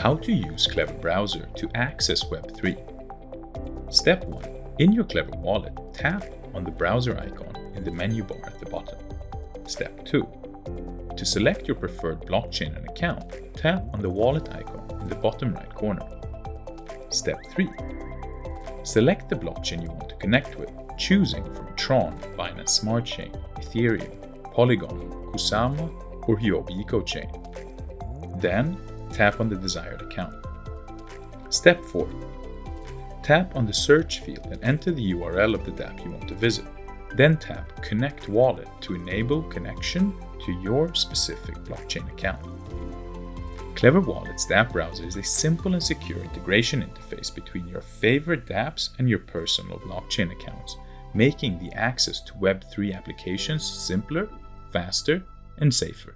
How to use Klever browser to access Web3. Step 1. In your Klever wallet, tap on the browser icon in the menu bar at the bottom. Step 2. To select your preferred blockchain and account, tap on the wallet icon in the bottom right corner. Step 3. Select the blockchain you want to connect with, choosing from Tron, Binance Smart Chain, Ethereum, Polygon, Kusama, or Huobi EcoChain. Then, tap on the desired account. Step 4. Tap on the search field and enter the URL of the dApp you want to visit. Then tap Connect Wallet to enable connection to your specific blockchain account. Klever Wallet's dApp browser is a simple and secure integration interface between your favorite dApps and your personal blockchain accounts, making the access to Web3 applications simpler, faster, and safer.